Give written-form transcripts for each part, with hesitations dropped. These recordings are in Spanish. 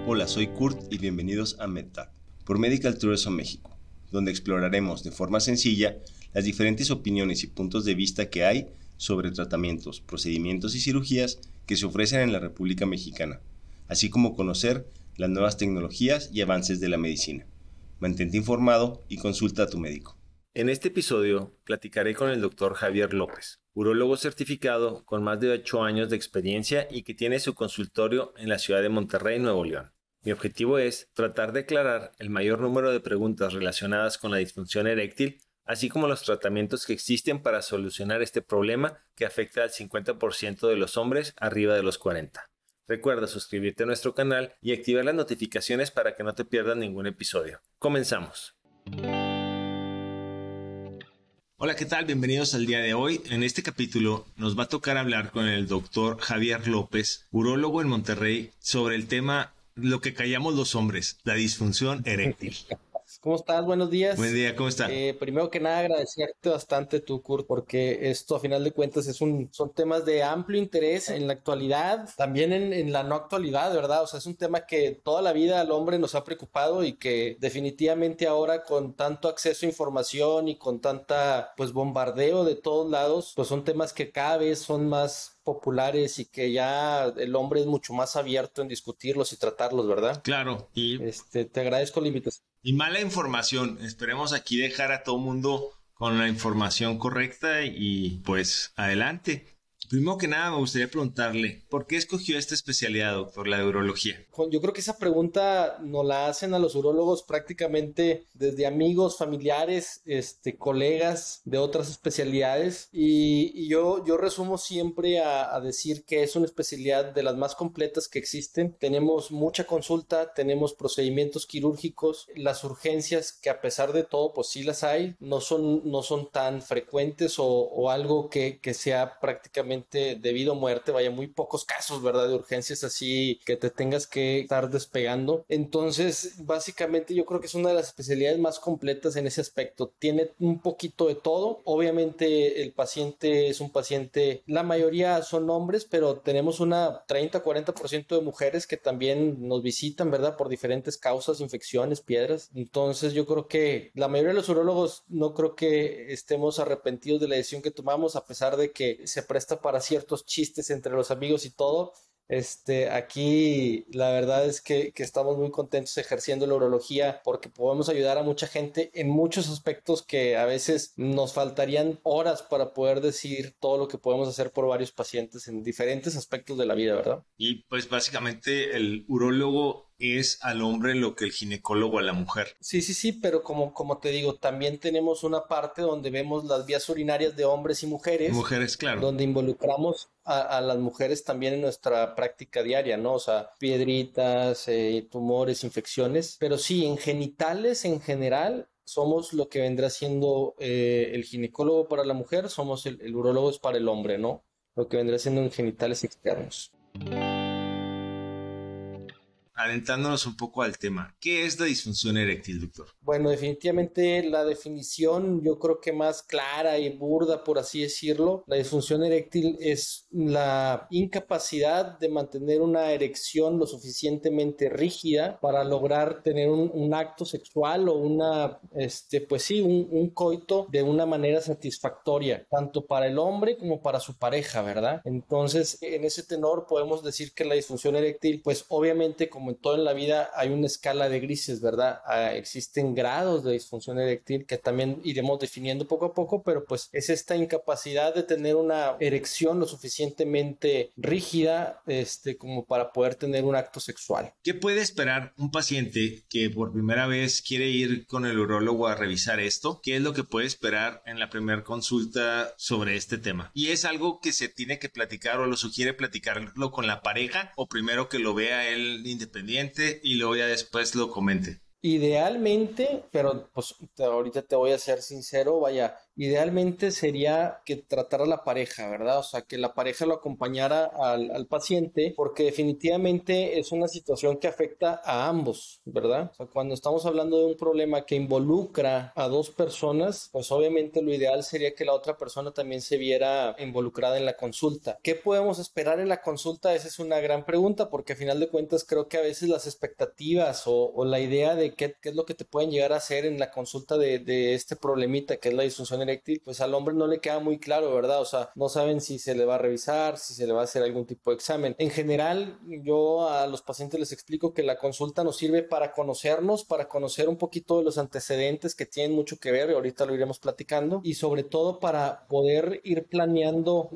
Hola, soy Kurt y bienvenidos a MedTalk por Medical Tourism México, donde exploraremos de forma sencilla las diferentes opiniones y puntos de vista que hay sobre tratamientos, procedimientos y cirugías que se ofrecen en la República Mexicana, así como conocer las nuevas tecnologías y avances de la medicina. Mantente informado y consulta a tu médico. En este episodio platicaré con el Dr. Javier López, urólogo certificado con más de 8 años de experiencia y que tiene su consultorio en la ciudad de Monterrey, Nuevo León. Mi objetivo es tratar de aclarar el mayor número de preguntas relacionadas con la disfunción eréctil, así como los tratamientos que existen para solucionar este problema que afecta al 50% de los hombres arriba de los 40. Recuerda suscribirte a nuestro canal y activar las notificaciones para que no te pierdas ningún episodio. Comenzamos. Hola, ¿qué tal? Bienvenidos al día de hoy. En este capítulo nos va a tocar hablar con el doctor Javier López, urólogo en Monterrey, sobre el tema lo que callamos los hombres, la disfunción eréctil. ¿Cómo estás? Buenos días. Buen día, ¿cómo está? Primero que nada, agradecerte bastante tú, Kurt, porque esto a final de cuentas son temas de amplio interés en la actualidad, también en la no actualidad, ¿verdad? O sea, es un tema que toda la vida al hombre nos ha preocupado y que definitivamente ahora con tanto acceso a información y con tanta, pues, bombardeo de todos lados, pues son temas que cada vez son más populares y que ya el hombre es mucho más abierto en discutirlos y tratarlos, ¿verdad? Claro, y Te agradezco la invitación. Y mala información. Esperemos aquí dejar a todo mundo con la información correcta y pues adelante. Primero que nada me gustaría preguntarle, ¿por qué escogió esta especialidad, doctor, la de urología? Yo creo que esa pregunta nos la hacen a los urólogos prácticamente desde amigos, familiares, colegas de otras especialidades y yo resumo siempre a decir que es una especialidad de las más completas que existen. Tenemos mucha consulta, tenemos procedimientos quirúrgicos, las urgencias que a pesar de todo pues sí las hay, no son tan frecuentes o algo que sea prácticamente debido a muerte, vaya, muy pocos casos, ¿verdad? De urgencias así que te tengas que estar despegando. Entonces, básicamente yo creo que es una de las especialidades más completas en ese aspecto. Tiene un poquito de todo. Obviamente el paciente es un paciente, la mayoría son hombres, pero tenemos una 30-40% de mujeres que también nos visitan, ¿verdad? Por diferentes causas, infecciones, piedras. Entonces yo creo que la mayoría de los urólogos no creo que estemos arrepentidos de la decisión que tomamos, a pesar de que se presta para ciertos chistes entre los amigos y todo. Aquí la verdad es que estamos muy contentos ejerciendo la urología porque podemos ayudar a mucha gente en muchos aspectos que a veces nos faltarían horas para poder decir todo lo que podemos hacer por varios pacientes en diferentes aspectos de la vida, ¿verdad? Y pues básicamente el urólogo es al hombre lo que el ginecólogo a la mujer. Sí, pero como te digo, también tenemos una parte donde vemos las vías urinarias de hombres y mujeres. Mujeres, claro. Donde involucramos a las mujeres también en nuestra práctica diaria, ¿no? O sea, piedritas, tumores, infecciones. Pero sí, en genitales en general somos lo que vendrá siendo el ginecólogo para la mujer, somos el urólogo es para el hombre, ¿no? Lo que vendrá siendo en genitales externos. Adentrándonos un poco al tema, ¿qué es la disfunción eréctil, doctor? Bueno, definitivamente la definición yo creo que más clara y burda, por así decirlo, la disfunción eréctil es la incapacidad de mantener una erección lo suficientemente rígida para lograr tener un acto sexual o un coito de una manera satisfactoria, tanto para el hombre como para su pareja, ¿verdad? Entonces, en ese tenor podemos decir que la disfunción eréctil, pues obviamente como en todo en la vida hay una escala de grises, ¿verdad? Existen grados de disfunción eréctil que también iremos definiendo poco a poco, pero pues es esta incapacidad de tener una erección lo suficientemente rígida, como para poder tener un acto sexual. ¿Qué puede esperar un paciente que por primera vez quiere ir con el urólogo a revisar esto? ¿Qué es lo que puede esperar en la primera consulta sobre este tema? ¿Y es algo que se tiene que platicar o lo sugiere platicarlo con la pareja o primero que lo vea él independiente y luego ya después lo comente? Idealmente, pero pues ahorita te voy a ser sincero, vaya, idealmente sería que tratara la pareja, ¿verdad? O sea, que la pareja lo acompañara al paciente, porque definitivamente es una situación que afecta a ambos, ¿verdad? O sea, cuando estamos hablando de un problema que involucra a dos personas, pues obviamente lo ideal sería que la otra persona también se viera involucrada en la consulta. ¿Qué podemos esperar en la consulta? Esa es una gran pregunta, porque a final de cuentas creo que a veces las expectativas o la idea de qué es lo que te pueden llegar a hacer en la consulta de este problemita que es la disfunción eréctil, pues al hombre no le queda muy claro, ¿verdad? O sea, no saben si se le va a revisar, si se le va a hacer algún tipo de examen. En general, yo a los pacientes les explico que la consulta nos sirve para conocernos, para conocer un poquito de los antecedentes que tienen mucho que ver, y ahorita lo iremos platicando, y sobre todo para poder ir planeando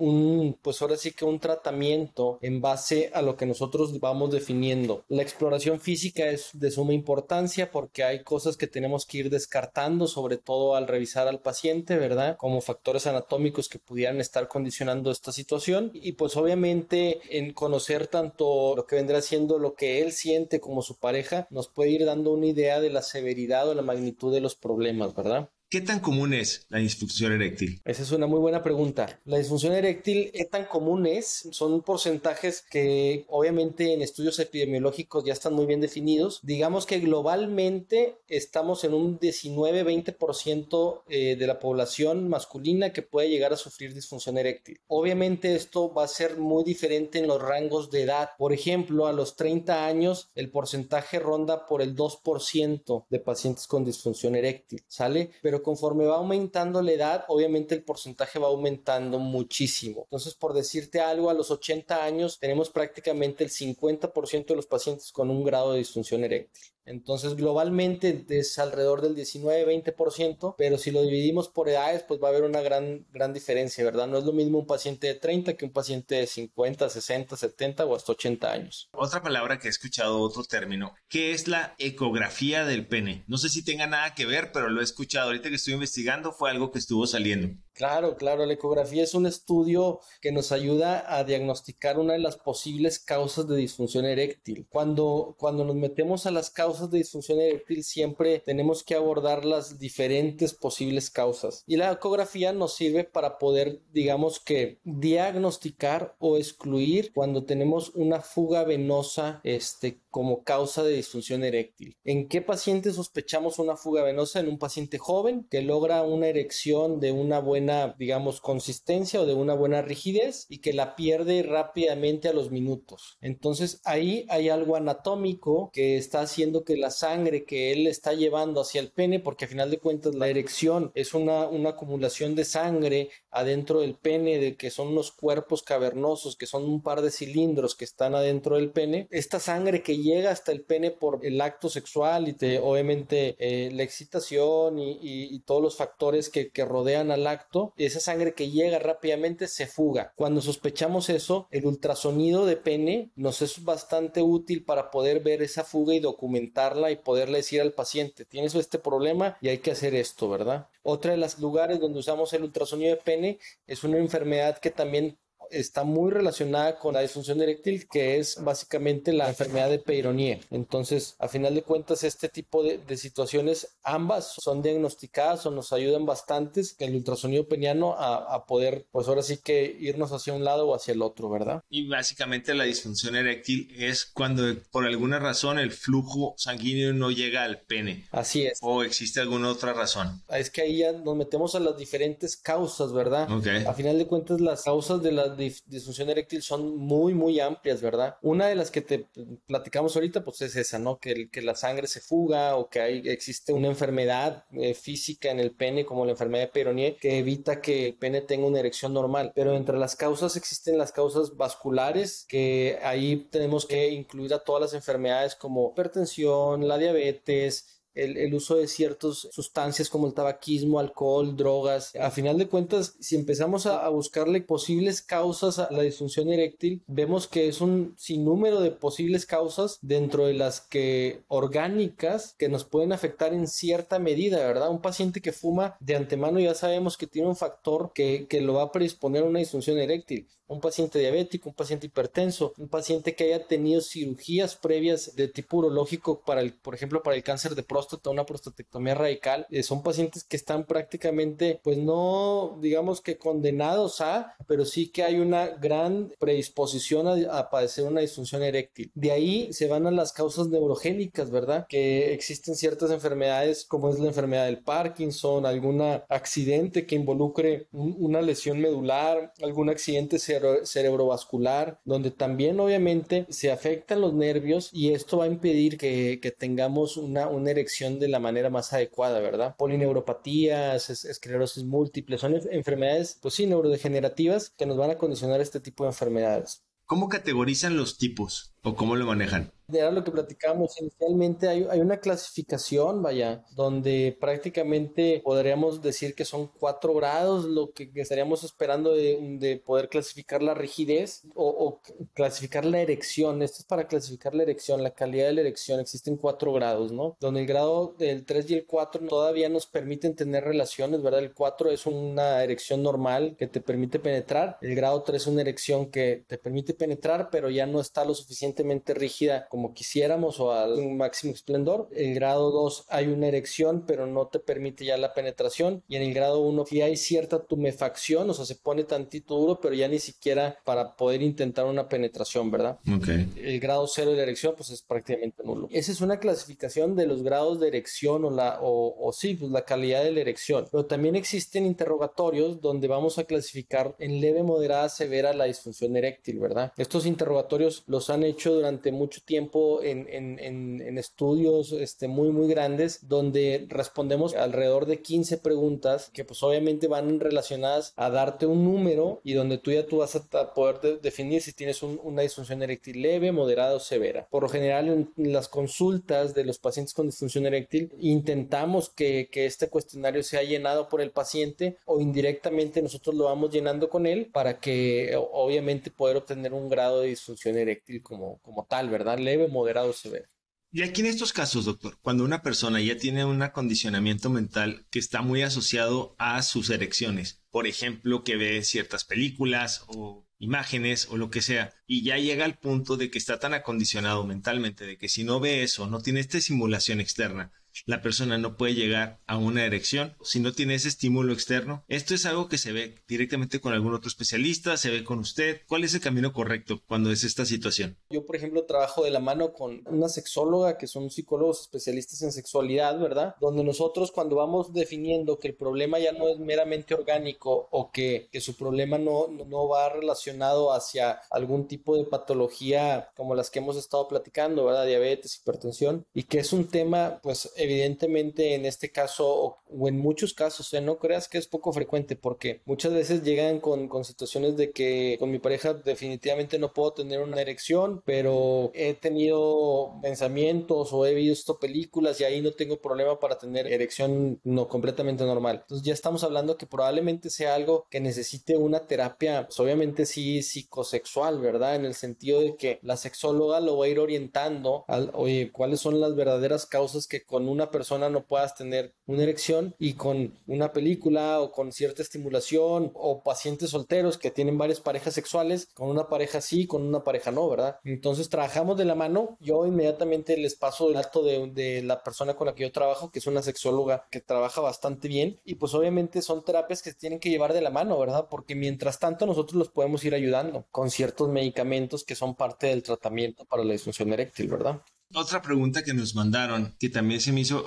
pues ahora sí que un tratamiento en base a lo que nosotros vamos definiendo. La exploración física es de suma importancia porque hay cosas que tenemos que ir descartando, sobre todo al revisar al paciente, ¿verdad? Como factores anatómicos que pudieran estar condicionando esta situación, y pues obviamente en conocer tanto lo que vendrá siendo lo que él siente como su pareja nos puede ir dando una idea de la severidad o la magnitud de los problemas, ¿verdad? ¿Qué tan común es la disfunción eréctil? Esa es una muy buena pregunta. La disfunción eréctil, ¿qué tan común es? Son porcentajes que obviamente en estudios epidemiológicos ya están muy bien definidos. Digamos que globalmente estamos en un 19-20% de la población masculina que puede llegar a sufrir disfunción eréctil. Obviamente esto va a ser muy diferente en los rangos de edad. Por ejemplo, a los 30 años el porcentaje ronda por el 2% de pacientes con disfunción eréctil, ¿sale? Pero conforme va aumentando la edad, obviamente el porcentaje va aumentando muchísimo. Entonces, por decirte algo, a los 80 años tenemos prácticamente el 50% de los pacientes con un grado de disfunción eréctil. Entonces, globalmente es alrededor del 19-20%, pero si lo dividimos por edades, pues va a haber una gran diferencia, ¿verdad? No es lo mismo un paciente de 30 que un paciente de 50, 60, 70 o hasta 80 años. Otra palabra que he escuchado, otro término, ¿qué es la ecografía del pene? No sé si tenga nada que ver, pero lo he escuchado. Ahorita que estoy investigando fue algo que estuvo saliendo. Claro, la ecografía es un estudio que nos ayuda a diagnosticar una de las posibles causas de disfunción eréctil. Cuando nos metemos a las causas de disfunción eréctil, siempre tenemos que abordar las diferentes posibles causas. Y la ecografía nos sirve para poder, digamos que, diagnosticar o excluir cuando tenemos una fuga venosa, como causa de disfunción eréctil. ¿En qué paciente sospechamos una fuga venosa? En un paciente joven que logra una erección de una buena, digamos, consistencia o de una buena rigidez y que la pierde rápidamente a los minutos. Entonces ahí hay algo anatómico que está haciendo que la sangre que él está llevando hacia el pene, porque a final de cuentas la erección es una acumulación de sangre adentro del pene, de que son unos cuerpos cavernosos, que son un par de cilindros que están adentro del pene. Esta sangre que llega hasta el pene por el acto sexual y obviamente la excitación y todos los factores que rodean al acto, esa sangre que llega rápidamente se fuga. Cuando sospechamos eso, el ultrasonido de pene nos es bastante útil para poder ver esa fuga y documentarla y poderle decir al paciente, tienes este problema y hay que hacer esto, ¿verdad? Otra de los lugares donde usamos el ultrasonido de pene es una enfermedad que también está muy relacionada con la disfunción eréctil, que es básicamente la enfermedad de Peyronie. Entonces, a final de cuentas, este tipo de situaciones, ambas son diagnosticadas o nos ayudan bastante el ultrasonido peniano a poder, pues ahora sí que irnos hacia un lado o hacia el otro, ¿verdad? Y básicamente la disfunción eréctil es cuando por alguna razón el flujo sanguíneo no llega al pene. Así es. ¿O existe alguna otra razón? Es que ahí ya nos metemos a las diferentes causas, ¿verdad? Okay. A final de cuentas, las causas de la disfunción eréctil son muy, muy amplias, ¿verdad? Una de las que te platicamos ahorita, pues es esa, ¿no? Que la sangre se fuga o que existe una enfermedad física en el pene, como la enfermedad de Peyronie, que evita que el pene tenga una erección normal. Pero entre las causas existen las causas vasculares, que ahí tenemos que incluir a todas las enfermedades como hipertensión, la diabetes, el uso de ciertas sustancias como el tabaquismo, alcohol, drogas. A final de cuentas, si empezamos a buscarle posibles causas a la disfunción eréctil, vemos que es un sinnúmero de posibles causas dentro de las que orgánicas que nos pueden afectar en cierta medida, ¿verdad? Un paciente que fuma de antemano ya sabemos que tiene un factor que lo va a predisponer a una disfunción eréctil. Un paciente diabético, un paciente hipertenso, un paciente que haya tenido cirugías previas de tipo urológico por ejemplo, para el cáncer de próstata, próstata, una prostatectomía radical, son pacientes que están prácticamente, pues no digamos que condenados pero sí que hay una gran predisposición a padecer una disfunción eréctil. De ahí se van a las causas neurogénicas, ¿verdad? Que existen ciertas enfermedades como es la enfermedad del Parkinson, algún accidente que involucre una lesión medular, algún accidente cerebrovascular, donde también obviamente se afectan los nervios y esto va a impedir que tengamos una erección de la manera más adecuada, ¿verdad? Polineuropatías, esclerosis múltiple, son enfermedades, pues sí, neurodegenerativas que nos van a condicionar este tipo de enfermedades. ¿Cómo categorizan los tipos o cómo lo manejan? Era lo que platicábamos inicialmente, hay una clasificación, vaya, donde prácticamente podríamos decir que son 4 grados, lo que estaríamos esperando de poder clasificar la rigidez o clasificar la erección. Esto es para clasificar la erección, la calidad de la erección. Existen 4 grados, ¿no? Donde el grado del 3 y el 4 todavía nos permiten tener relaciones, ¿verdad? El 4 es una erección normal que te permite penetrar, el grado 3 es una erección que te permite penetrar, pero ya no está lo suficientemente rígida como quisiéramos o al máximo esplendor. El grado 2 hay una erección, pero no te permite ya la penetración. Y en el grado 1 sí hay cierta tumefacción, o sea, se pone tantito duro, pero ya ni siquiera para poder intentar una penetración, ¿verdad? Okay. El grado 0 de la erección, pues es prácticamente nulo. Esa es una clasificación de los grados de erección pues la calidad de la erección. Pero también existen interrogatorios donde vamos a clasificar en leve, moderada, severa la disfunción eréctil, ¿verdad? Estos interrogatorios los han hecho durante mucho tiempo en estudios muy muy grandes donde respondemos alrededor de 15 preguntas que pues obviamente van relacionadas a darte un número y donde tú vas a poder definir si tienes una disfunción eréctil leve, moderada o severa. Por lo general en las consultas de los pacientes con disfunción eréctil intentamos que este cuestionario sea llenado por el paciente o indirectamente nosotros lo vamos llenando con él para que obviamente poder obtener un grado de disfunción eréctil como tal, ¿verdad? Leve, moderado, severo. Y aquí en estos casos, doctor, cuando una persona ya tiene un acondicionamiento mental que está muy asociado a sus erecciones, por ejemplo, que ve ciertas películas o imágenes o lo que sea, y ya llega al punto de que está tan acondicionado mentalmente de que si no ve eso, no tiene esta estimulación externa, la persona no puede llegar a una erección si no tiene ese estímulo externo. Esto es algo que se ve directamente con algún otro especialista, se ve con usted. ¿Cuál es el camino correcto cuando es esta situación? Yo, por ejemplo, trabajo de la mano con una sexóloga que son psicólogos especialistas en sexualidad, ¿verdad? Donde nosotros cuando vamos definiendo que el problema ya no es meramente orgánico o que su problema no va relacionado hacia algún tipo de patología como las que hemos estado platicando, ¿verdad? Diabetes, hipertensión, y que es un tema, pues, evidentemente en este caso o en muchos casos, no creas que es poco frecuente porque muchas veces llegan con situaciones de que con mi pareja definitivamente no puedo tener una erección, pero he tenido pensamientos o he visto películas y ahí no tengo problema para tener erección no completamente normal. Entonces ya estamos hablando que probablemente sea algo que necesite una terapia, pues obviamente sí psicosexual, ¿verdad? En el sentido de que la sexóloga lo va a ir orientando oye, ¿cuáles son las verdaderas causas que con una persona no puedas tener una erección y con una película o con cierta estimulación o pacientes solteros que tienen varias parejas sexuales, con una pareja sí, con una pareja no, ¿verdad? Entonces trabajamos de la mano, yo inmediatamente les paso el dato de la persona con la que yo trabajo, que es una sexóloga que trabaja bastante bien y pues obviamente son terapias que se tienen que llevar de la mano, ¿verdad? Porque mientras tanto nosotros los podemos ir ayudando con ciertos medicamentos que son parte del tratamiento para la disfunción eréctil, ¿verdad? Otra pregunta que nos mandaron, que también se me hizo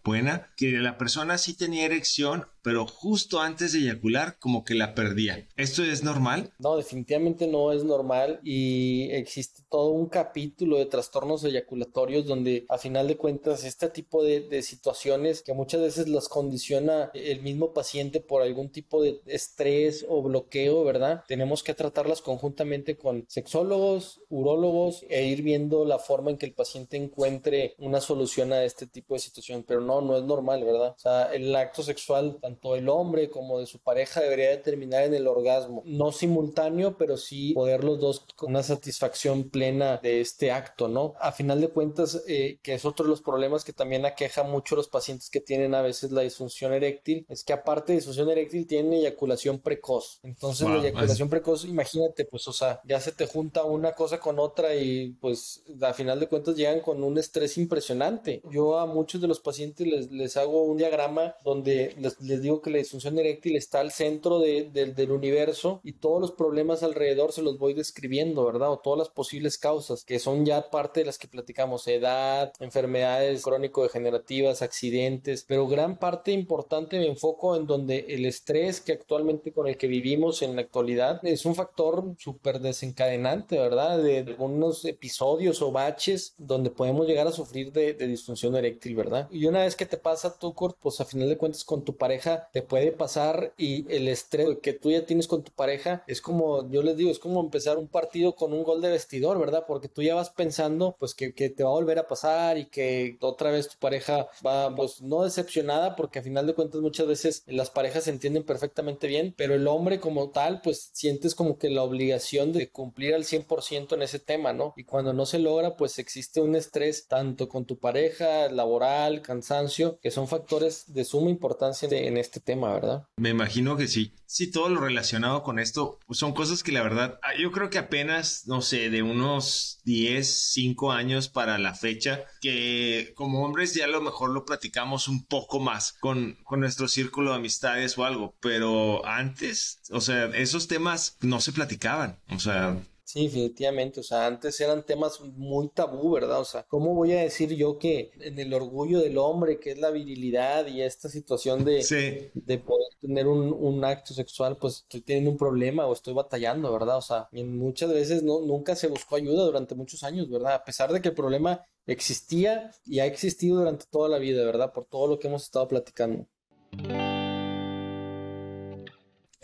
buena, que la persona sí tenía erección, pero justo antes de eyacular como que la perdía. ¿Esto es normal? No, definitivamente no es normal y existe todo un capítulo de trastornos eyaculatorios donde a final de cuentas este tipo de situaciones que muchas veces las condiciona el mismo paciente por algún tipo de estrés o bloqueo, ¿verdad? Tenemos que tratarlas conjuntamente con sexólogos, urólogos e ir viendo la forma en que el paciente encuentre una solución a este tipo de situación, pero no es normal, ¿verdad? O sea, el acto sexual, tanto tanto el hombre como de su pareja debería de terminar en el orgasmo. No simultáneo, pero sí poder los dos con una satisfacción plena de este acto, ¿no? A final de cuentas, que es otro de los problemas que también aqueja mucho a los pacientes que tienen a veces la disfunción eréctil, es que aparte de disfunción eréctil tienen eyaculación precoz. Entonces la eyaculación precoz, imagínate, pues, o sea, ya se te junta una cosa con otra y pues a final de cuentas llegan con un estrés impresionante. Yo a muchos de los pacientes les hago un diagrama donde les digo que la disfunción eréctil está al centro del universo y todos los problemas alrededor se los voy describiendo, ¿verdad? O todas las posibles causas, que son ya parte de las que platicamos: edad, enfermedades crónico-degenerativas, accidentes, pero gran parte importante me enfoco en donde el estrés que actualmente con el que vivimos en la actualidad es un factor súper desencadenante, ¿verdad? De algunos episodios o baches donde podemos llegar a sufrir de disfunción eréctil, ¿verdad? Y una vez que te pasa tú, Kurt, pues a final de cuentas con tu pareja te puede pasar, y el estrés que tú ya tienes con tu pareja es como, yo les digo, es como empezar un partido con un gol de vestidor, ¿verdad? Porque tú ya vas pensando pues que te va a volver a pasar y que otra vez tu pareja va, pues no decepcionada, porque a final de cuentas muchas veces las parejas se entienden perfectamente bien, pero el hombre como tal pues sientes como que la obligación de cumplir al 100% en ese tema, ¿no? Y cuando no se logra pues existe un estrés tanto con tu pareja, laboral, cansancio, que son factores de suma importancia en este tema, ¿verdad? Me imagino que sí. Sí, todo lo relacionado con esto pues son cosas que la verdad, yo creo que apenas, no sé, de unos 10, 5 años para la fecha, que como hombres ya a lo mejor lo platicamos un poco más con nuestro círculo de amistades o algo, pero antes, o sea, esos temas no se platicaban, o sea... Sí, definitivamente, o sea, antes eran temas muy tabú, ¿verdad? O sea, ¿cómo voy a decir yo que en el orgullo del hombre, que es la virilidad y esta situación Sí. de poder tener un acto sexual, pues estoy teniendo un problema o estoy batallando, ¿verdad? O sea, y muchas veces nunca se buscó ayuda durante muchos años, ¿verdad? A pesar de que el problema existía y ha existido durante toda la vida, ¿verdad? Por todo lo que hemos estado platicando.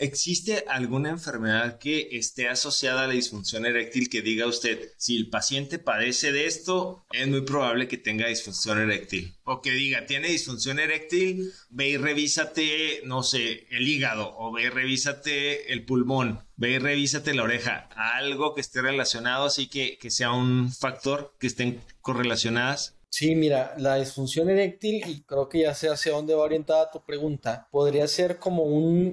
¿Existe alguna enfermedad que esté asociada a la disfunción eréctil que diga usted, si el paciente padece de esto, es muy probable que tenga disfunción eréctil? O que diga, tiene disfunción eréctil, ve y revísate, no sé, el hígado, o ve y revísate el pulmón, ve y revísate la oreja. Algo que esté relacionado, así que sea un factor que estén correlacionadas. Sí, mira, la disfunción eréctil, y creo que ya sé hacia dónde va orientada tu pregunta, podría ser como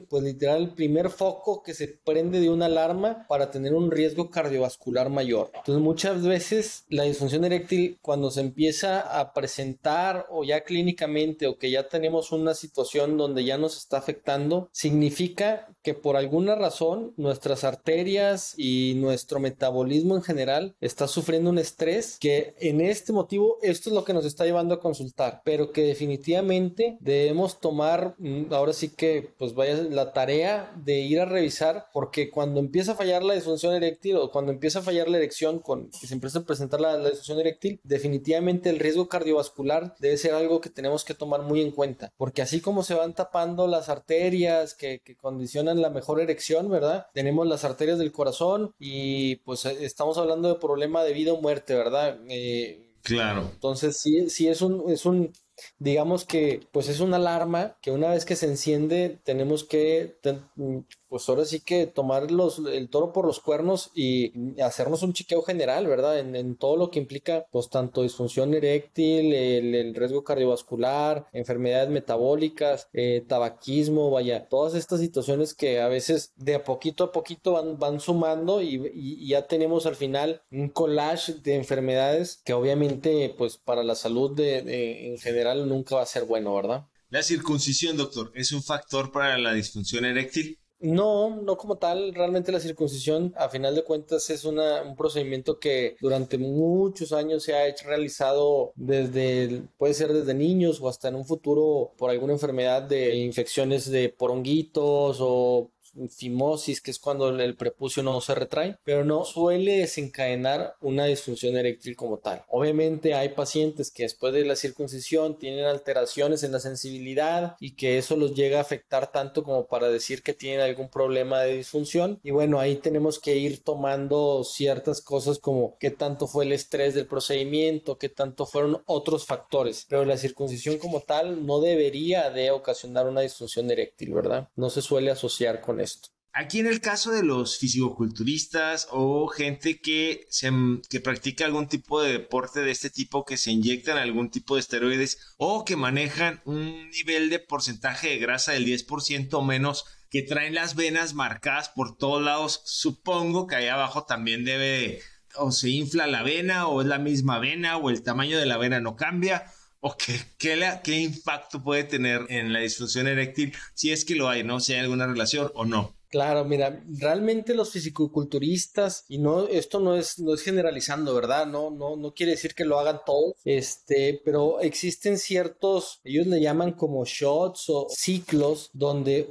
pues literal, el primer foco que se prende de una alarma para tener un riesgo cardiovascular mayor. Entonces, muchas veces la disfunción eréctil, cuando se empieza a presentar o ya clínicamente, o que ya tenemos una situación donde ya nos está afectando, significa que por alguna razón nuestras arterias y nuestro metabolismo en general está sufriendo un estrés que en este motivo esto es lo que nos está llevando a consultar, pero que definitivamente debemos tomar, ahora sí que pues vaya la tarea de ir a revisar, porque cuando empieza a fallar la disfunción eréctil o cuando empieza a fallar la erección, que se empieza a presentar la disfunción eréctil, definitivamente el riesgo cardiovascular debe ser algo que tenemos que tomar muy en cuenta, porque así como se van tapando las arterias que condicionan la mejor erección, ¿verdad? Tenemos las arterias del corazón y pues estamos hablando de problema de vida o muerte, ¿verdad? Claro. Entonces sí es un, digamos que pues es una alarma que una vez que se enciende tenemos que pues ahora sí que tomar el toro por los cuernos y hacernos un chequeo general, ¿verdad? En todo lo que implica pues tanto disfunción eréctil, el riesgo cardiovascular, enfermedades metabólicas, tabaquismo, vaya, todas estas situaciones que a veces de a poquito van sumando y ya tenemos al final un collage de enfermedades que obviamente pues para la salud en general nunca va a ser bueno, ¿verdad? ¿La circuncisión, doctor, es un factor para la disfunción eréctil? No como tal, realmente la circuncisión a final de cuentas es un procedimiento que durante muchos años se ha realizado puede ser desde niños o hasta en un futuro por alguna enfermedad de infecciones por honguitos o fimosis, que es cuando el prepucio no se retrae, pero no suele desencadenar una disfunción eréctil como tal. Obviamente hay pacientes que después de la circuncisión tienen alteraciones en la sensibilidad y que eso los llega a afectar tanto como para decir que tienen algún problema de disfunción, y bueno, ahí tenemos que ir tomando ciertas cosas como qué tanto fue el estrés del procedimiento, qué tanto fueron otros factores, pero la circuncisión como tal no debería de ocasionar una disfunción eréctil, ¿verdad? No se suele asociar con esto. Aquí en el caso de los fisicoculturistas o gente que practica algún tipo de deporte de este tipo, que se inyectan algún tipo de esteroides o que manejan un nivel de porcentaje de grasa del 10% o menos, que traen las venas marcadas por todos lados, supongo que ahí abajo también debe, o se infla la vena, o es la misma vena, o el tamaño de la vena no cambia, o qué impacto puede tener en la disfunción eréctil, si es que lo hay, ¿no? Si hay alguna relación o no. Claro, mira, realmente los fisicoculturistas, y no, esto no es generalizando, ¿verdad? No quiere decir que lo hagan todos, pero existen ciertos, ellos le llaman como shots o ciclos, donde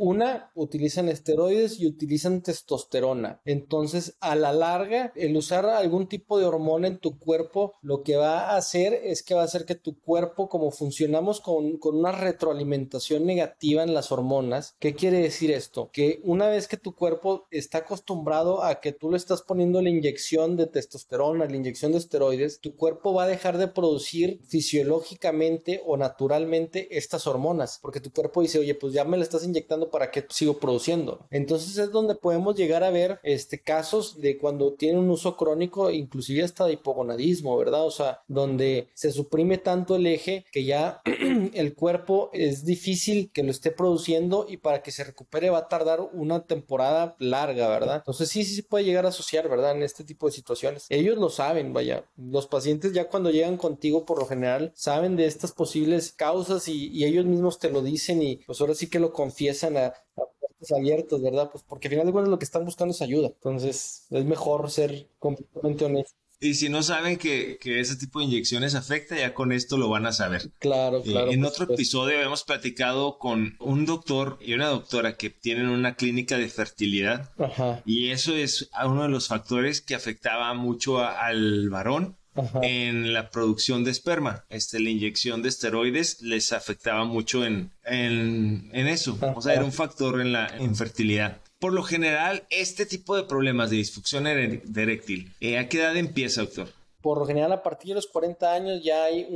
utilizan esteroides y utilizan testosterona. Entonces, a la larga, el usar algún tipo de hormona en tu cuerpo, lo que va a hacer es que va a hacer que tu cuerpo, como funcionamos con una retroalimentación negativa en las hormonas. ¿Qué quiere decir esto? Que una vez que tu cuerpo está acostumbrado a que tú le estás poniendo la inyección de testosterona, la inyección de esteroides, tu cuerpo va a dejar de producir fisiológicamente o naturalmente estas hormonas, porque tu cuerpo dice, oye, pues ya me la estás inyectando, ¿para qué sigo produciendo? Entonces es donde podemos llegar a ver casos de cuando tiene un uso crónico, inclusive hasta de hipogonadismo, ¿verdad? O sea, donde se suprime tanto el eje que ya el cuerpo es difícil que lo esté produciendo, y para que se recupere va a tardar una temporada larga, ¿verdad? Entonces sí se puede llegar a asociar, ¿verdad? En este tipo de situaciones. Ellos lo saben, vaya. Los pacientes ya cuando llegan contigo, por lo general, saben de estas posibles causas y ellos mismos te lo dicen, y pues ahora sí que lo confiesan a puertas abiertas, ¿verdad? Pues porque al final de cuentas lo que están buscando es ayuda. Entonces es mejor ser completamente honesto. Y si no saben que ese tipo de inyecciones afecta, ya con esto lo van a saber. Claro. En otro episodio hemos platicado con un doctor y una doctora que tienen una clínica de fertilidad. Ajá. Y eso es uno de los factores que afectaba mucho al varón. Ajá. En la producción de esperma. La inyección de esteroides les afectaba mucho en eso. Ajá. O sea, era un factor en la infertilidad. Por lo general, este tipo de problemas de disfunción eréctil, ¿a qué edad empieza, doctor? Por lo general, a partir de los 40 años ya hay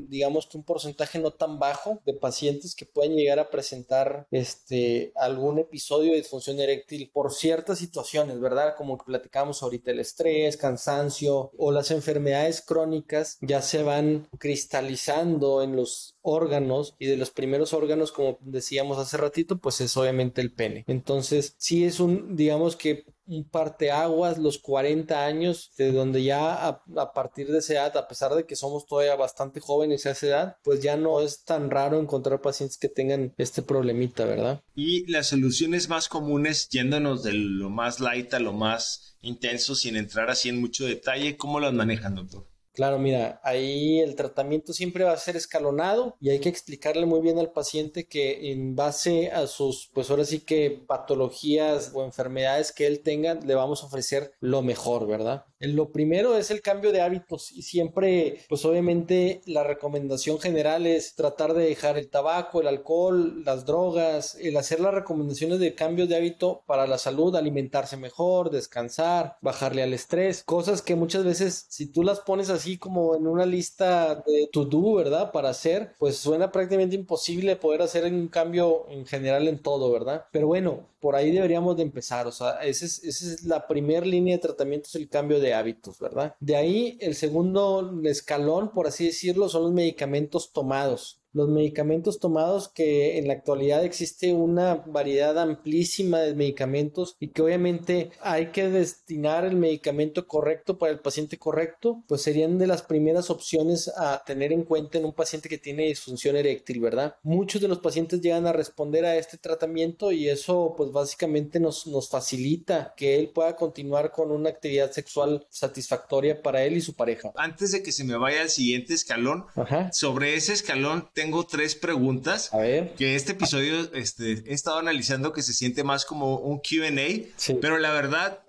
digamos que un porcentaje no tan bajo de pacientes que pueden llegar a presentar algún episodio de disfunción eréctil por ciertas situaciones, ¿verdad? Como que platicamos ahorita, el estrés, cansancio o las enfermedades crónicas ya se van cristalizando en los órganos, y de los primeros órganos, como decíamos hace ratito, pues es obviamente el pene. Entonces, sí es digamos que un parteaguas los 40 años, de donde ya a partir de esa edad, a pesar de que somos todavía bastante jóvenes a esa edad, pues ya no es tan raro encontrar pacientes que tengan este problemita, ¿verdad? Y las soluciones más comunes, yéndonos de lo más light a lo más intenso, sin entrar así en mucho detalle, ¿cómo las manejan, doctor? Claro, mira, ahí el tratamiento siempre va a ser escalonado, y hay que explicarle muy bien al paciente que en base a sus, pues ahora sí que patologías o enfermedades que él tenga, le vamos a ofrecer lo mejor, ¿verdad? Lo primero es el cambio de hábitos, y siempre, pues obviamente la recomendación general es tratar de dejar el tabaco, el alcohol, las drogas, el hacer las recomendaciones de cambio de hábito para la salud, alimentarse mejor, descansar, bajarle al estrés, cosas que muchas veces si tú las pones así como en una lista de to do, ¿verdad? Para hacer, pues suena prácticamente imposible poder hacer un cambio en general en todo, ¿verdad? Pero bueno, por ahí deberíamos de empezar, o sea, esa es la primera línea de tratamiento, es el cambio de hábitos, ¿verdad? De ahí el segundo escalón, por así decirlo, son los medicamentos tomados. Los medicamentos tomados, que en la actualidad existe una variedad amplísima de medicamentos, y que obviamente hay que destinar el medicamento correcto para el paciente correcto, pues serían de las primeras opciones a tener en cuenta en un paciente que tiene disfunción eréctil, ¿verdad? Muchos de los pacientes llegan a responder a este tratamiento, y eso pues básicamente nos facilita que él pueda continuar con una actividad sexual satisfactoria para él y su pareja. Antes de que se me vaya al siguiente escalón, Ajá. sobre ese escalón tengo tengo 3 preguntas. A ver. Que este episodio he estado analizando que se siente más como un Q&A, Sí. pero la verdad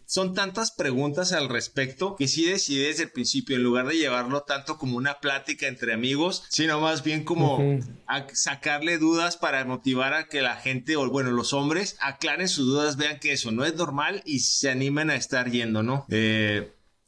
son tantas preguntas al respecto que sí decidí desde el principio, en lugar de llevarlo tanto como una plática entre amigos, sino más bien como a sacarle dudas para motivar a que la gente, o bueno, los hombres, aclaren sus dudas, vean que eso no es normal y se animen a estar yendo, ¿no?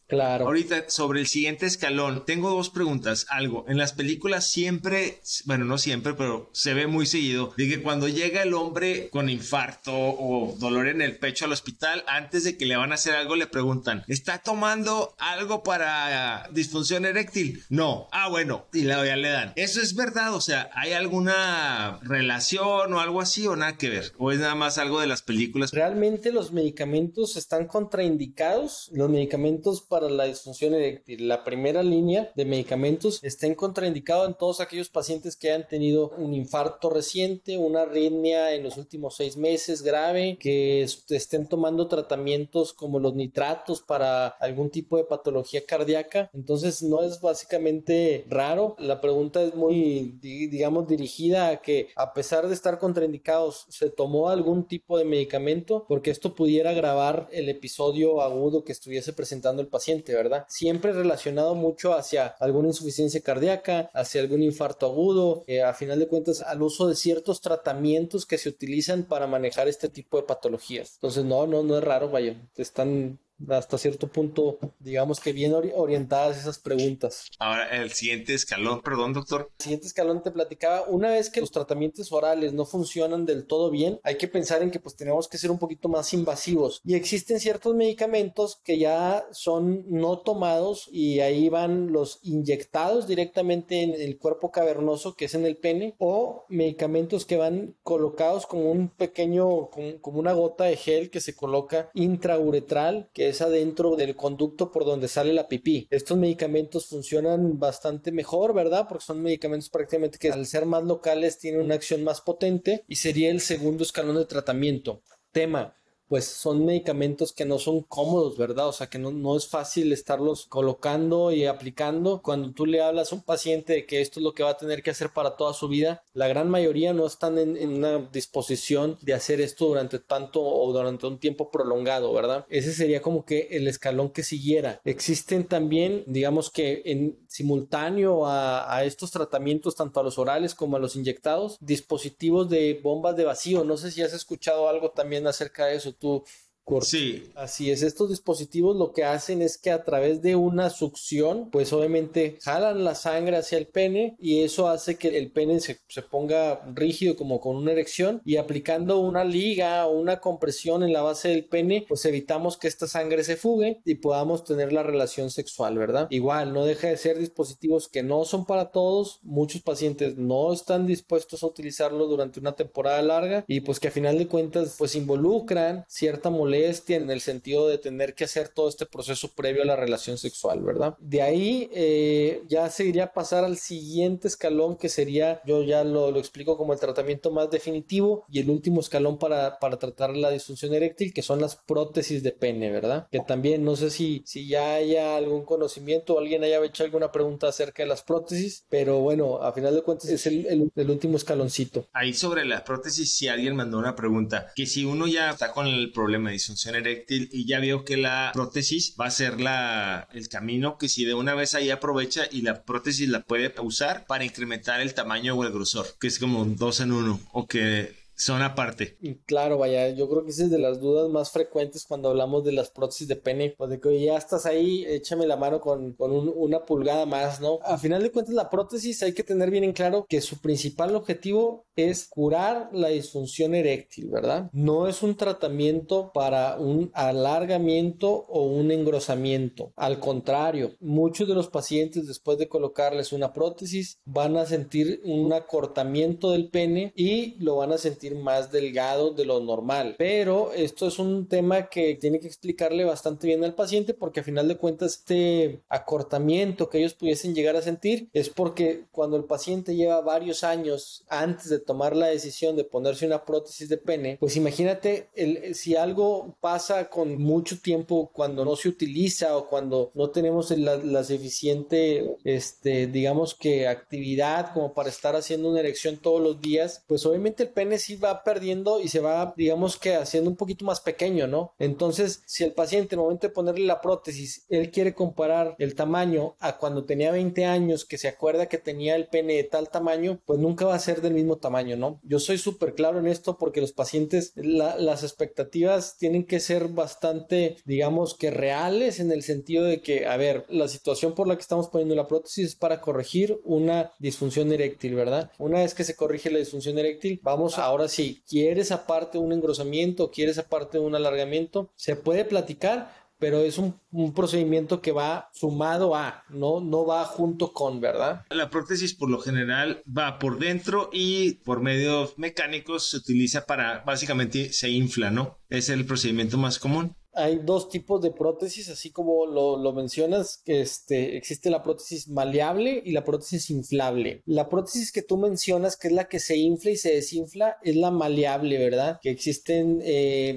Claro. Ahorita, sobre el siguiente escalón, tengo 2 preguntas. Algo, en las películas siempre, bueno, no siempre, pero se ve muy seguido, de que cuando llega el hombre con infarto o dolor en el pecho al hospital, antes de que le van a hacer algo, le preguntan, ¿está tomando algo para disfunción eréctil? No. Ah, bueno, y ya le dan. ¿Eso es verdad? O sea, ¿hay alguna relación o algo así o nada que ver? ¿O es nada más algo de las películas? Realmente los medicamentos están contraindicados, los medicamentos para la disfunción eréctil. La primera línea de medicamentos está contraindicado en todos aquellos pacientes que hayan tenido un infarto reciente, una arritmia en los últimos 6 meses grave, que estén tomando tratamientos como los nitratos para algún tipo de patología cardíaca. Entonces no es básicamente raro. La pregunta es muy, digamos, dirigida a que a pesar de estar contraindicados, se tomó algún tipo de medicamento porque esto pudiera agravar el episodio agudo que estuviese presentando el paciente, ¿verdad? Siempre relacionado mucho hacia alguna insuficiencia cardíaca, hacia algún infarto agudo, a final de cuentas al uso de ciertos tratamientos que se utilizan para manejar este tipo de patologías. Entonces no es raro, vaya, están hasta cierto punto, digamos que bien orientadas esas preguntas. Ahora, el siguiente escalón, perdón, doctor. El siguiente escalón te platicaba, una vez que los tratamientos orales no funcionan del todo bien, hay que pensar en que pues tenemos que ser un poquito más invasivos y existen ciertos medicamentos que ya son no tomados y ahí van los inyectados directamente en el cuerpo cavernoso que es en el pene, o medicamentos que van colocados como un pequeño, como una gota de gel que se coloca intrauretral, que es adentro del conducto por donde sale la pipí. Estos medicamentos funcionan bastante mejor, ¿verdad? Porque son medicamentos prácticamente que al ser más locales tienen una acción más potente y sería el segundo escalón de tratamiento. Tema, pues son medicamentos que no son cómodos, ¿verdad? O sea, que no es fácil estarlos colocando y aplicando. Cuando tú le hablas a un paciente de que esto es lo que va a tener que hacer para toda su vida, la gran mayoría no están en una disposición de hacer esto durante tanto o durante un tiempo prolongado, ¿verdad? Ese sería como que el escalón que siguiera. Existen también, digamos que en simultáneo a estos tratamientos, tanto a los orales como a los inyectados, dispositivos de bombas de vacío. No sé si has escuchado algo también acerca de eso, tú, Kurt. Sí. Así es, estos dispositivos lo que hacen es que a través de una succión, pues obviamente jalan la sangre hacia el pene y eso hace que el pene se ponga rígido como con una erección, y aplicando una liga o una compresión en la base del pene, pues evitamos que esta sangre se fugue y podamos tener la relación sexual, ¿verdad? Igual, no deja de ser dispositivos que no son para todos, muchos pacientes no están dispuestos a utilizarlo durante una temporada larga y pues que a final de cuentas pues involucran cierta molestia en el sentido de tener que hacer todo este proceso previo a la relación sexual, ¿verdad? De ahí ya seguiría a pasar al siguiente escalón, que sería, yo ya lo explico como el tratamiento más definitivo, y el último escalón para tratar la disfunción eréctil, que son las prótesis de pene, ¿verdad? Que también no sé si ya haya algún conocimiento o alguien haya hecho alguna pregunta acerca de las prótesis, pero bueno, a final de cuentas es el último escaloncito. Ahí sobre las prótesis, si alguien mandó una pregunta, que si uno ya está con el problema de disfunción eréctil y ya vio que la prótesis va a ser el camino, que si de una vez ahí aprovecha y la prótesis la puede usar para incrementar el tamaño o el grosor, que es como un 2 en 1, o que son aparte. Y claro, vaya, yo creo que esa es de las dudas más frecuentes cuando hablamos de las prótesis de pene, pues de que oye, ya estás ahí, échame la mano con una pulgada más, ¿no? A final de cuentas, la prótesis hay que tener bien en claro que su principal objetivo es curar la disfunción eréctil, ¿verdad? No es un tratamiento para un alargamiento o un engrosamiento. Al contrario, muchos de los pacientes después de colocarles una prótesis van a sentir un acortamiento del pene y lo van a sentir lucir más delgados de lo normal. Pero esto es un tema que tiene que explicarle bastante bien al paciente, porque a final de cuentas este acortamiento que ellos pudiesen llegar a sentir es porque cuando el paciente lleva varios años antes de tomar la decisión de ponerse una prótesis de pene, pues imagínate si algo pasa con mucho tiempo cuando no se utiliza o cuando no tenemos la suficiente digamos que actividad como para estar haciendo una erección todos los días, pues obviamente el pene sí va perdiendo y se va, digamos que haciendo un poquito más pequeño, ¿no? Entonces, si el paciente, en el momento de ponerle la prótesis, él quiere comparar el tamaño a cuando tenía 20 años, que se acuerda que tenía el pene de tal tamaño, pues nunca va a ser del mismo tamaño, ¿no? Yo soy súper claro en esto porque los pacientes, las expectativas tienen que ser bastante, digamos que reales, en el sentido de que, a ver, la situación por la que estamos poniendo la prótesis es para corregir una disfunción eréctil, ¿verdad? Una vez que se corrige la disfunción eréctil, vamos ahora sí, ¿quieres aparte un engrosamiento? ¿Quieres aparte un alargamiento? Se puede platicar, pero es un procedimiento que va sumado a, no va junto con, ¿verdad? La prótesis por lo general va por dentro y por medios mecánicos se utiliza para, básicamente se infla, ¿no? Es el procedimiento más común. Hay dos tipos de prótesis, así como lo mencionas, que existe la prótesis maleable y la prótesis inflable. La prótesis que tú mencionas, que es la que se infla y se desinfla, es la maleable, ¿verdad? Que existen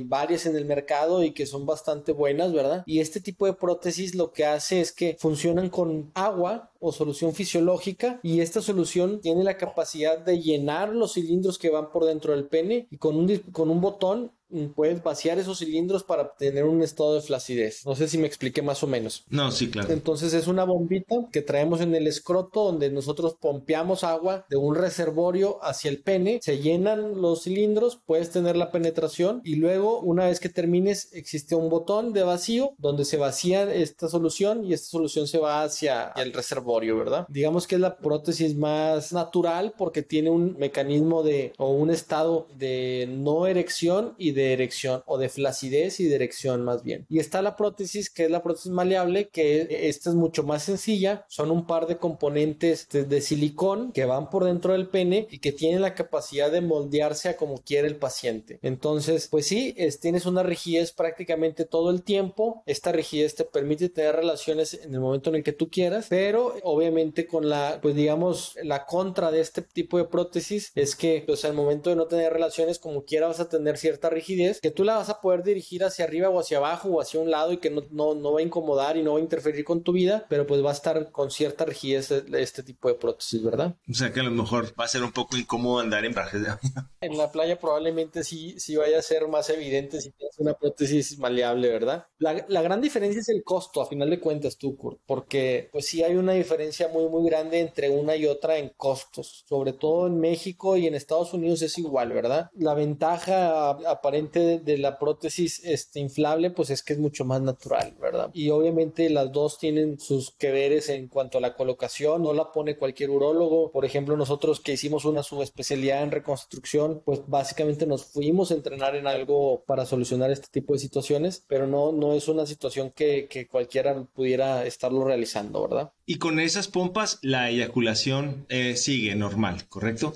varias en el mercado y que son bastante buenas, ¿verdad? Y este tipo de prótesis lo que hace es que funcionan con agua o solución fisiológica, y esta solución tiene la capacidad de llenar los cilindros que van por dentro del pene, y con un botón puedes vaciar esos cilindros para tener un estado de flacidez. No sé si me expliqué más o menos. No, sí, claro. Entonces es una bombita que traemos en el escroto donde nosotros pompeamos agua de un reservorio hacia el pene, se llenan los cilindros, puedes tener la penetración y luego una vez que termines existe un botón de vacío donde se vacía esta solución y esta solución se va hacia el reservorio, ¿verdad? Digamos que es la prótesis más natural porque tiene un mecanismo o un estado de no erección y de erección, o de flacidez y de erección más bien. Y está la prótesis que es la prótesis maleable, que esta es mucho más sencilla, son un par de componentes de silicón que van por dentro del pene y que tienen la capacidad de moldearse a como quiere el paciente. Entonces, pues sí, tienes una rigidez prácticamente todo el tiempo. Esta rigidez te permite tener relaciones en el momento en el que tú quieras, pero obviamente con pues digamos, la contra de este tipo de prótesis es que, pues al momento de no tener relaciones como quiera vas a tener cierta rigidez que tú la vas a poder dirigir hacia arriba o hacia abajo o hacia un lado y que no va a incomodar y no va a interferir con tu vida, pero pues va a estar con cierta rigidez este tipo de prótesis, ¿verdad? O sea que a lo mejor va a ser un poco incómodo andar en trajes de baño. En la playa probablemente sí vaya a ser más evidente si tienes una prótesis maleable, ¿verdad? La gran diferencia es el costo, a final de cuentas, tú, Kurt, porque pues sí hay una diferencia muy, muy grande entre una y otra en costos, sobre todo en México y en Estados Unidos es igual, ¿verdad? La ventaja aparente de la prótesis inflable pues es que es mucho más natural, ¿verdad? Y obviamente las dos tienen sus que veres en cuanto a la colocación, no la pone cualquier urólogo. Por ejemplo, nosotros que hicimos una subespecialidad en reconstrucción, pues básicamente nos fuimos a entrenar en algo para solucionar este tipo de situaciones, pero no es una situación que cualquiera pudiera estarlo realizando, ¿verdad? Y con esas pompas la eyaculación sigue normal, ¿correcto?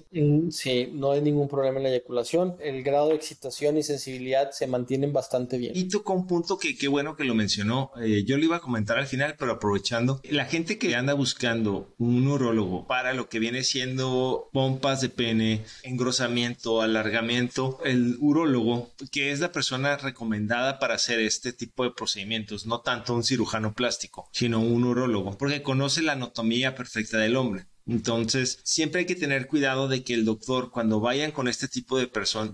Sí, no hay ningún problema en la eyaculación. El grado de excitación y sensibilidad se mantienen bastante bien. Y tocó un punto que qué bueno que lo mencionó. Yo lo iba a comentar al final, pero aprovechando. La gente que anda buscando un urólogo para lo que viene siendo pompas de pene, engrosamiento, alargamiento, el urólogo, que es la persona recomendada para hacer este tipo de procedimientos, no tanto un cirujano plástico, sino un urólogo, porque conoce la anatomía perfecta del hombre. Entonces, siempre hay que tener cuidado de que el doctor, cuando vayan con este tipo de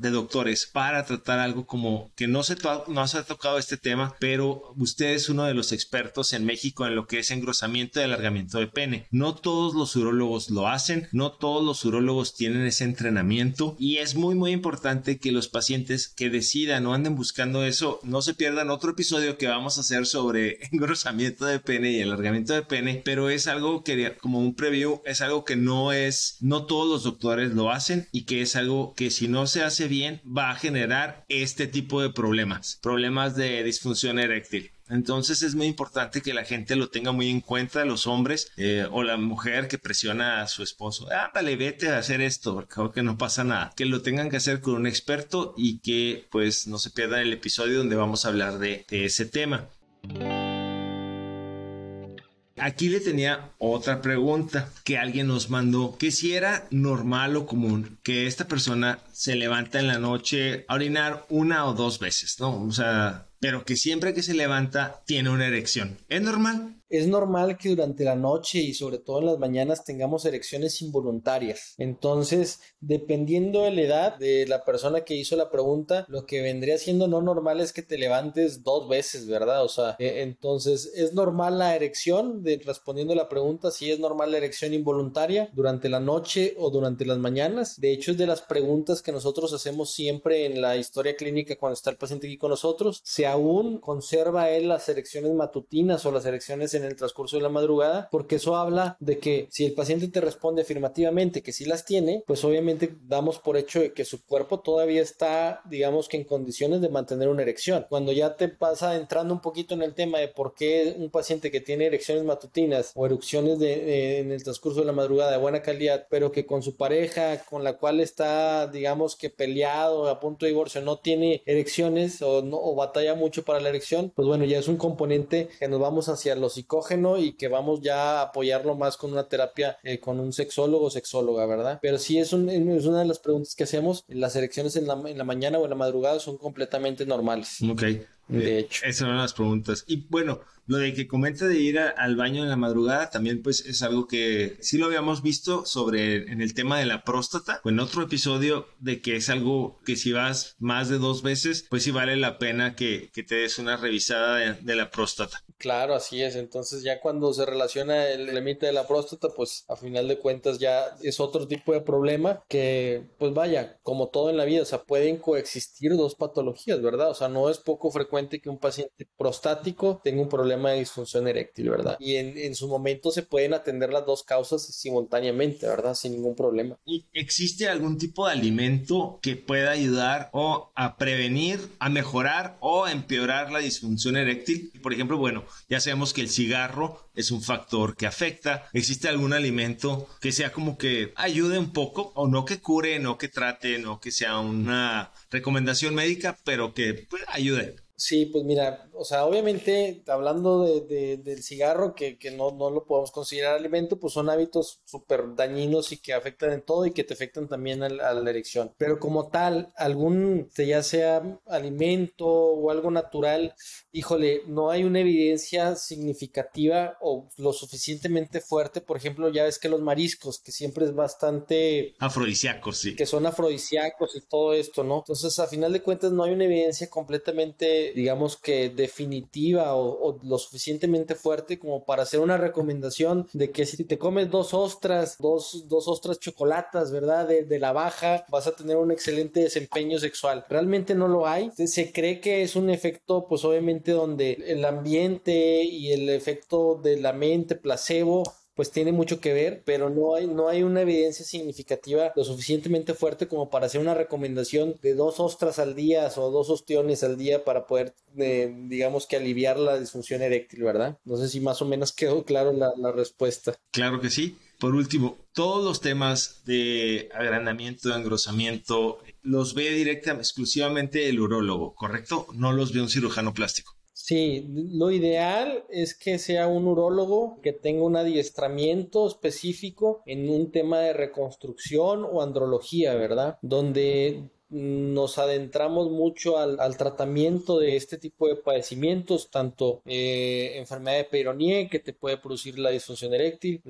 doctores para tratar algo como que no se ha tocado este tema, pero usted es uno de los expertos en México en lo que es engrosamiento y alargamiento de pene. No todos los urólogos lo hacen, no todos los urólogos tienen ese entrenamiento y es muy muy importante que los pacientes que decidan o anden buscando eso no se pierdan otro episodio que vamos a hacer sobre engrosamiento de pene y alargamiento de pene, pero es algo que como un preview es algo que no todos los doctores lo hacen y que es algo que si no se hace bien va a generar este tipo de problemas de disfunción eréctil. Entonces es muy importante que la gente lo tenga muy en cuenta, los hombres o la mujer que presiona a su esposo. Ándale, vete a hacer esto, porque creo que no pasa nada. Que lo tengan que hacer con un experto y que pues no se pierdan el episodio donde vamos a hablar de ese tema. Aquí le tenía otra pregunta que alguien nos mandó, que si era normal o común que esta persona se levanta en la noche a orinar 1 o 2 veces, ¿no? O sea, pero que siempre que se levanta tiene una erección. ¿Es normal? Es normal que durante la noche y sobre todo en las mañanas tengamos erecciones involuntarias. Entonces, dependiendo de la edad de la persona que hizo la pregunta, lo que vendría siendo no normal es que te levantes 2 veces, ¿verdad? O sea, entonces, ¿es normal la erección? Respondiendo a la pregunta, sí es normal la erección involuntaria durante la noche o durante las mañanas. De hecho, es de las preguntas que nosotros hacemos siempre en la historia clínica cuando está el paciente aquí con nosotros. Si aún conserva él las erecciones matutinas o las erecciones en el transcurso de la madrugada, porque eso habla de que si el paciente te responde afirmativamente que sí las tiene, pues obviamente damos por hecho de que su cuerpo todavía está, digamos que en condiciones de mantener una erección. Cuando ya te pasa entrando un poquito en el tema de por qué un paciente que tiene erecciones matutinas o erecciones en el transcurso de la madrugada de buena calidad, pero que con su pareja con la cual está, digamos que peleado, a punto de divorcio, no tiene erecciones o batalla mucho para la erección, pues bueno, ya es un componente que nos vamos hacia los psicógeno y que vamos ya a apoyarlo más con una terapia con un sexólogo o sexóloga, ¿verdad? Pero sí es una de las preguntas que hacemos. Las erecciones en la mañana o en la madrugada son completamente normales. Ok. De hecho. Esas son las preguntas. Y bueno, lo de que comenta de ir al baño en la madrugada también pues es algo que sí lo habíamos visto en el tema de la próstata o en otro episodio, de que es algo que si vas más de 2 veces pues sí vale la pena que te des una revisada de la próstata. Claro, así es. Entonces ya cuando se relaciona el límite de la próstata, pues a final de cuentas ya es otro tipo de problema que, pues vaya, como todo en la vida, o sea, pueden coexistir 2 patologías, ¿verdad? O sea, no es poco frecuente que un paciente prostático tenga un problema de disfunción eréctil, ¿verdad? Y en su momento se pueden atender las 2 causas simultáneamente, ¿verdad? Sin ningún problema. ¿Y existe algún tipo de alimento que pueda ayudar o a prevenir, a mejorar o a empeorar la disfunción eréctil? Por ejemplo, bueno, ya sabemos que el cigarro es un factor que afecta. ¿Existe algún alimento que sea como que ayude un poco? O no que cure, no que trate, no que sea una recomendación médica, pero que pues, ayude. Sí, pues mira, o sea, obviamente hablando del cigarro, que no lo podemos considerar alimento, pues son hábitos súper dañinos y que afectan en todo y que te afectan también a la erección. Pero como tal, ya sea alimento o algo natural, híjole, no hay una evidencia significativa o lo suficientemente fuerte. Por ejemplo, ya ves que los mariscos, que siempre es bastante... Afrodisíacos, sí. Que son afrodisíacos y todo esto, ¿no? Entonces, a final de cuentas, no hay una evidencia completamente, digamos que definitiva o lo suficientemente fuerte como para hacer una recomendación de que si te comes 2 ostras, dos ostras chocolatas, ¿verdad? De la baja, vas a tener un excelente desempeño sexual. Realmente no lo hay. Se cree que es un efecto, pues obviamente donde el ambiente y el efecto de la mente, placebo, pues tiene mucho que ver, pero no hay una evidencia significativa lo suficientemente fuerte como para hacer una recomendación de 2 ostras al día o 2 ostiones al día para poder, digamos que aliviar la disfunción eréctil, ¿verdad? No sé si más o menos quedó claro la respuesta. Claro que sí. Por último, todos los temas de agrandamiento, de engrosamiento, los ve exclusivamente el urólogo, ¿correcto? No los ve un cirujano plástico. Sí, lo ideal es que sea un urólogo que tenga un adiestramiento específico en un tema de reconstrucción o andrología, ¿verdad? Donde nos adentramos mucho al tratamiento de este tipo de padecimientos, tanto enfermedad de Peyronie, que te puede producir la disfunción eréctil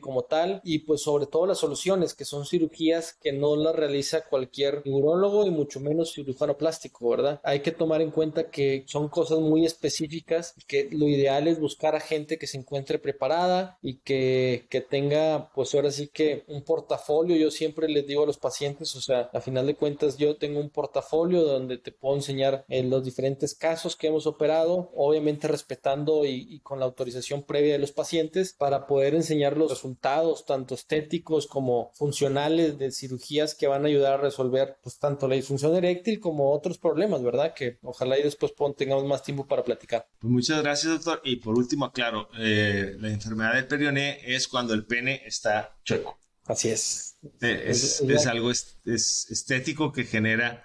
como tal, y pues sobre todo las soluciones, que son cirugías que no las realiza cualquier neurólogo y mucho menos cirujano plástico, ¿verdad? Hay que tomar en cuenta que son cosas muy específicas, que lo ideal es buscar a gente que se encuentre preparada y que tenga, pues ahora sí que un portafolio. Yo siempre les digo a los pacientes, o sea, a final de de cuentas yo tengo un portafolio donde te puedo enseñar los diferentes casos que hemos operado, obviamente respetando y con la autorización previa de los pacientes para poder enseñar los resultados tanto estéticos como funcionales de cirugías que van a ayudar a resolver pues tanto la disfunción eréctil como otros problemas, ¿verdad? Que ojalá y después tengamos más tiempo para platicar. Pues muchas gracias, doctor. Y por último, aclaro, la enfermedad del perioné es cuando el pene está chueco. Así es. Es algo estético que genera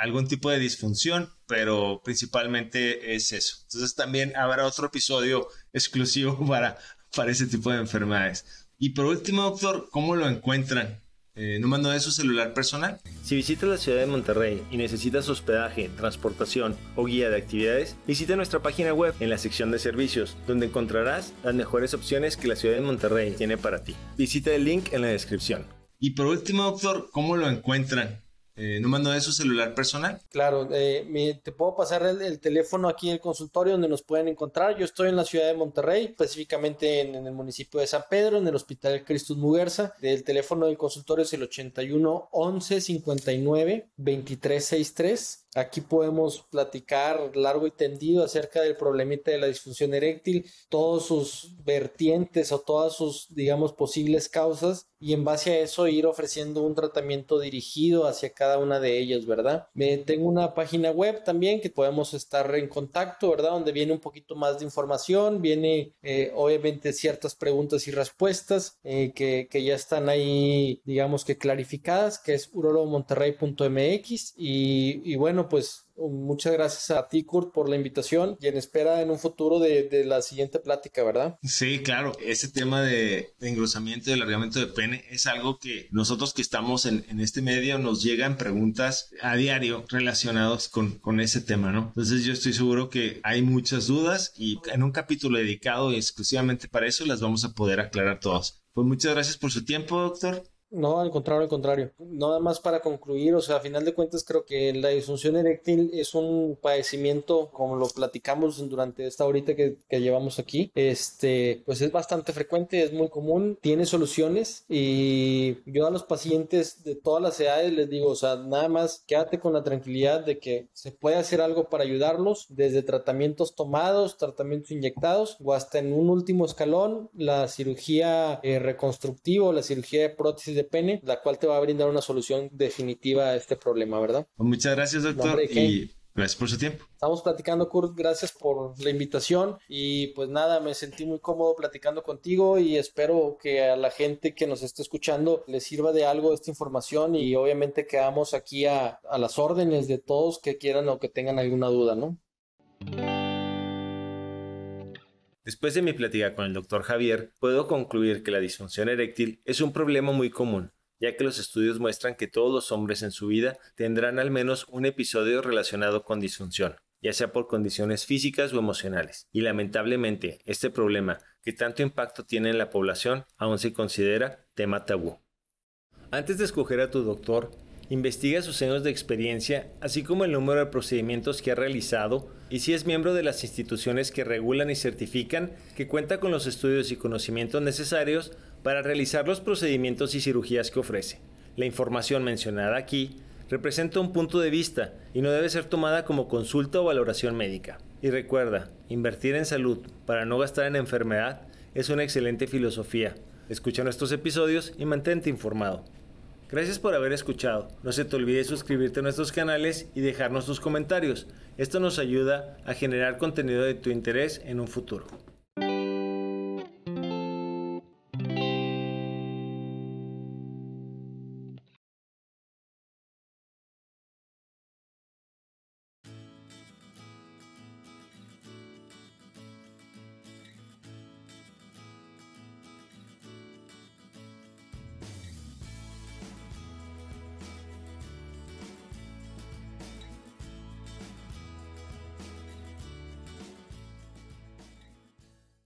algún tipo de disfunción, pero principalmente es eso. Entonces también habrá otro episodio exclusivo para ese tipo de enfermedades. Y por último, doctor, ¿cómo lo encuentran? ¿Número no de su celular personal? Si visitas la ciudad de Monterrey y necesitas hospedaje, transportación o guía de actividades, visita nuestra página web en la sección de servicios, donde encontrarás las mejores opciones que la ciudad de Monterrey tiene para ti. Visita el link en la descripción. Y por último, doctor, ¿cómo lo encuentran? ¿Número no de su celular personal? Claro, te puedo pasar el teléfono aquí en el consultorio donde nos pueden encontrar. Yo estoy en la ciudad de Monterrey, específicamente en el municipio de San Pedro, en el Hospital Cristus Muguerza. El teléfono del consultorio es el 81 11 59 23 63. Aquí podemos platicar largo y tendido acerca del problemita de la disfunción eréctil, todos sus vertientes o todas sus, digamos, posibles causas, y en base a eso ir ofreciendo un tratamiento dirigido hacia cada una de ellas, ¿verdad? Tengo una página web también que podemos estar en contacto, ¿verdad? Donde viene un poquito más de información, viene obviamente ciertas preguntas y respuestas que ya están ahí, digamos que clarificadas, que es urologomonterrey.mx y bueno, pues muchas gracias a ti, Kurt, por la invitación y en espera en un futuro de la siguiente plática, ¿verdad? Sí, claro. Ese tema de engrosamiento y alargamiento de pene es algo que nosotros que estamos en este medio nos llegan preguntas a diario relacionados con ese tema, ¿no? Entonces yo estoy seguro que hay muchas dudas y en un capítulo dedicado exclusivamente para eso las vamos a poder aclarar todas. Pues muchas gracias por su tiempo, doctor. No, al contrario. Nada más para concluir, o sea, a final de cuentas creo que la disfunción eréctil es un padecimiento, como lo platicamos durante esta horita que llevamos aquí, pues es bastante frecuente, es muy común, tiene soluciones y yo a los pacientes de todas las edades les digo, o sea, nada más quédate con la tranquilidad de que se puede hacer algo para ayudarlos, desde tratamientos tomados, tratamientos inyectados o hasta en un último escalón, la cirugía reconstructiva o la cirugía de prótesis de pene, la cual te va a brindar una solución definitiva a este problema, ¿verdad? Muchas gracias, doctor, y gracias por su tiempo. Estamos platicando, Kurt, gracias por la invitación y pues nada, me sentí muy cómodo platicando contigo y espero que a la gente que nos esté escuchando les sirva de algo esta información y obviamente quedamos aquí a las órdenes de todos que quieran o que tengan alguna duda, ¿no? Después de mi plática con el Dr. Javier, puedo concluir que la disfunción eréctil es un problema muy común, ya que los estudios muestran que todos los hombres en su vida tendrán al menos un episodio relacionado con disfunción, ya sea por condiciones físicas o emocionales. Y lamentablemente, este problema, que tanto impacto tiene en la población, aún se considera tema tabú. Antes de escoger a tu doctor, investiga sus años de experiencia, así como el número de procedimientos que ha realizado y si es miembro de las instituciones que regulan y certifican que cuenta con los estudios y conocimientos necesarios para realizar los procedimientos y cirugías que ofrece. La información mencionada aquí representa un punto de vista y no debe ser tomada como consulta o valoración médica. Y recuerda, invertir en salud para no gastar en enfermedad es una excelente filosofía. Escucha nuestros episodios y mantente informado. Gracias por haber escuchado. No se te olvide suscribirte a nuestros canales y dejarnos tus comentarios. Esto nos ayuda a generar contenido de tu interés en un futuro.